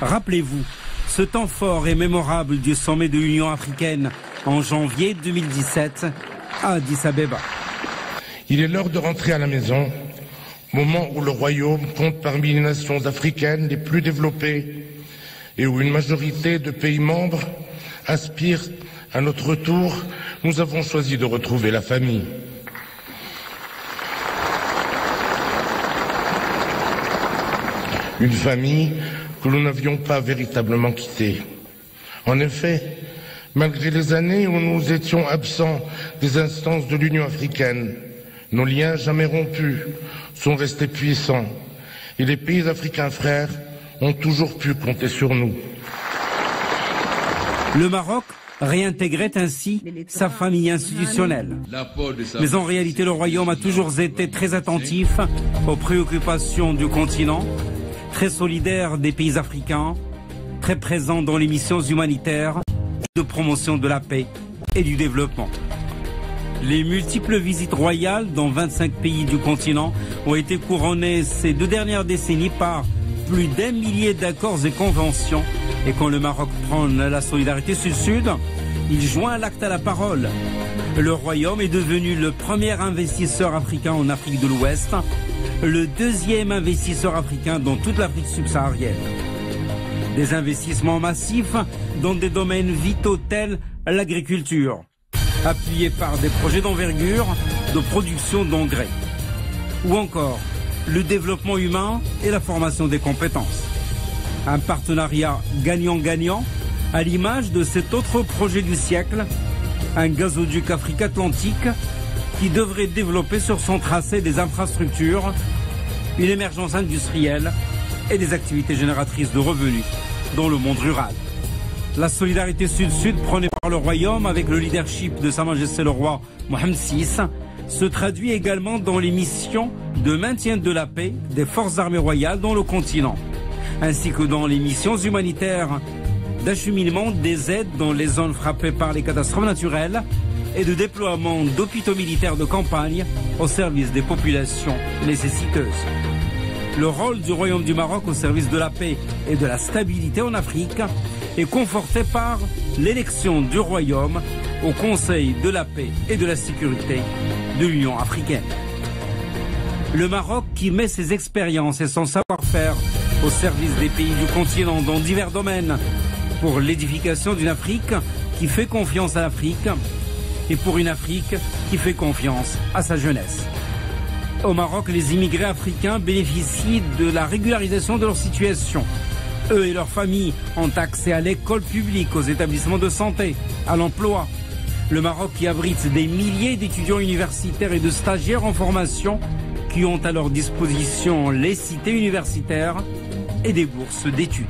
Rappelez-vous, ce temps fort et mémorable du sommet de l'Union africaine en janvier 2017 à Addis Abeba. Il est l'heure de rentrer à la maison, moment où le Royaume compte parmi les nations africaines les plus développées et où une majorité de pays membres aspirent à notre retour. Nous avons choisi de retrouver la famille. Une famille que nous n'avions pas véritablement quittée. En effet, malgré les années où nous étions absents des instances de l'Union africaine, nos liens jamais rompus sont restés puissants et les pays africains frères ont toujours pu compter sur nous. Le Maroc réintégrait ainsi sa famille institutionnelle. Mais en réalité, le Royaume a toujours été très attentif aux préoccupations du continent, très solidaire des pays africains, très présent dans les missions humanitaires de promotion de la paix et du développement. Les multiples visites royales dans 25 pays du continent ont été couronnées ces 2 dernières décennies par plus d'1 millier d'accords et conventions. Et quand le Maroc prône la solidarité sud-sud, il joint l'acte à la parole. Le Royaume est devenu le premier investisseur africain en Afrique de l'Ouest, le 2e investisseur africain dans toute l'Afrique subsaharienne. Des investissements massifs dans des domaines vitaux tels l'agriculture, appuyés par des projets d'envergure de production d'engrais, ou encore le développement humain et la formation des compétences. Un partenariat gagnant-gagnant à l'image de cet autre projet du siècle, un gazoduc Afrique-Atlantique qui devrait développer sur son tracé des infrastructures, une émergence industrielle et des activités génératrices de revenus dans le monde rural. La solidarité sud-sud prônée par le Royaume avec le leadership de Sa Majesté le roi Mohammed VI se traduit également dans les missions de maintien de la paix des forces armées royales dans le continent, ainsi que dans les missions humanitaires d'acheminement des aides dans les zones frappées par les catastrophes naturelles et de déploiement d'hôpitaux militaires de campagne au service des populations nécessiteuses. Le rôle du Royaume du Maroc au service de la paix et de la stabilité en Afrique est conforté par l'élection du Royaume au Conseil de la paix et de la sécurité de l'Union africaine. Le Maroc, qui met ses expériences et son savoir-faire au service des pays du continent dans divers domaines pour l'édification d'une Afrique qui fait confiance à l'Afrique et pour une Afrique qui fait confiance à sa jeunesse. Au Maroc, les immigrés africains bénéficient de la régularisation de leur situation. Eux et leurs familles ont accès à l'école publique, aux établissements de santé, à l'emploi. Le Maroc qui abrite des milliers d'étudiants universitaires et de stagiaires en formation qui ont à leur disposition les cités universitaires et des bourses d'études.